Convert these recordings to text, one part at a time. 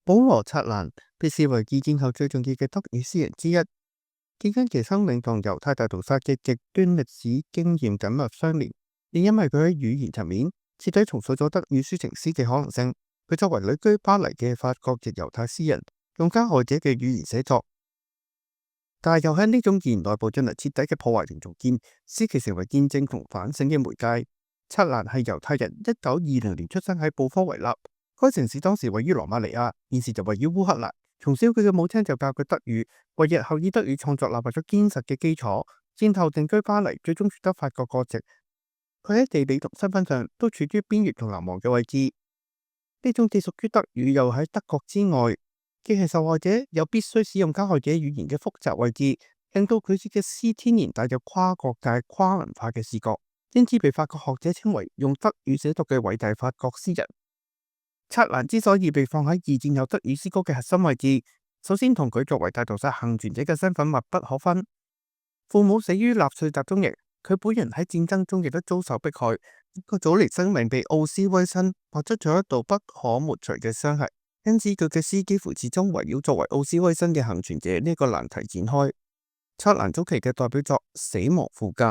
保羅·策蘭被視為二戰後最重要嘅德語詩人之一，既跟其生命同猶太大屠殺嘅極端歷史經驗緊密相連，亦因為佢喺語言層面徹底重塑咗德語抒情詩嘅可能性。佢作為旅居巴黎嘅法國籍猶太詩人，用加害者嘅語言寫作，但係又喺呢種語言內部進行徹底嘅破壞同重建，使其成為見證同反省嘅媒介。策蘭係猶太人，1920年出生喺布科維納，該城市當時位於羅馬尼亞，現時就位於烏克蘭。從小佢嘅母親就教佢德語，為日後以德語創作立下咗堅實嘅基礎。戰後定居巴黎，最終取得法國國籍。佢喺地理同身份上都處於邊緣同流亡嘅位置。呢種既屬於德語又喺德國之外，既係受害者又必須使用加害者語言嘅複雜位置，令到佢嘅詩天然帶有跨國界、跨文化嘅視覺，因此被法國學者稱為用德語寫作嘅偉大法國詩人。策蘭之所以被放喺二戰後德語詩歌嘅核心位置，首先同佢作為大屠殺幸存者嘅身份密不可分。父母死於納粹集中營，佢本人喺戰爭中亦都遭受迫害。個早年生命被奧斯威辛劃出咗一道不可抹除嘅傷痕，因此佢嘅詩幾乎始終圍繞作為奧斯威辛嘅幸存者呢個難題展開。策蘭早期嘅代表作《死亡賦格》，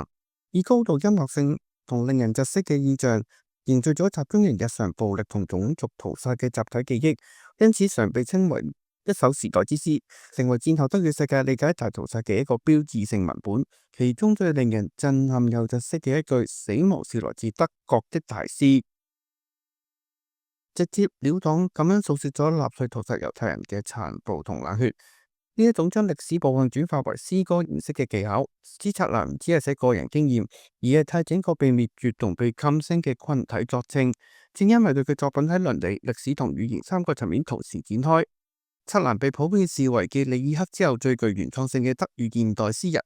以高度音樂性同令人窒息嘅意象，凝聚咗集中營日常暴力同種族屠殺嘅集體記憶，因此常被稱為一首時代之詩，成為戰後德語世界理解大屠殺嘅一個標誌性文本。其中最令人震撼又窒息嘅一句死亡是來自德國的大師，直接了當咁樣訴說咗納粹屠殺猶太人嘅殘暴同冷血。呢一種將歷史部分轉化為詩歌形式嘅技巧，使策蘭唔只係寫個人經驗，而係替整個被滅絕同被禁聲嘅群體作證。正因為佢嘅作品喺倫理、歷史同語言三個層面同時展開，策蘭被普遍視為繼里爾克之後最具原創性嘅德語現代詩人。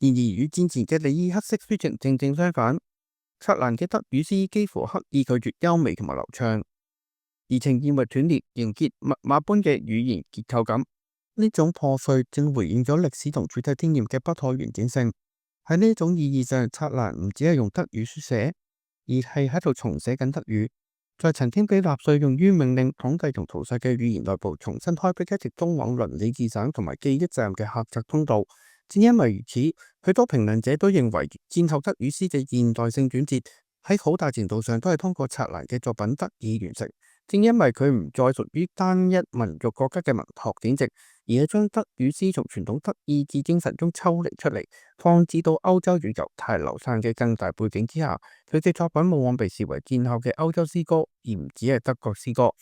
然而與戰前嘅里爾克式抒情正正相反，策蘭嘅德語詩幾乎刻意拒絕優美同埋流暢，而呈現為斷裂、凝結、密碼般嘅語言結構感。呢種破碎正回應咗歷史同主體經驗嘅不可完整性。喺呢種意義上，策蘭唔只係用德語書寫，而係喺度重寫緊德語，在曾經被納粹用於命令、統計同屠殺嘅語言內部重新開闢一條通往倫理自省同埋記憶責任嘅狹窄通道。正因為如此，許多評論者都認為戰後德語詩嘅現代性轉折喺好大程度上都係通過策蘭嘅作品得以完成。正因為佢唔再屬於單一民族國家嘅文學典籍，而係將德語詩從傳統德意志精神中抽離出嚟，放置到歐洲與猶太流散嘅更大背景之下。佢嘅作品往往被視為戰後嘅歐洲詩歌，而唔只係德國詩歌。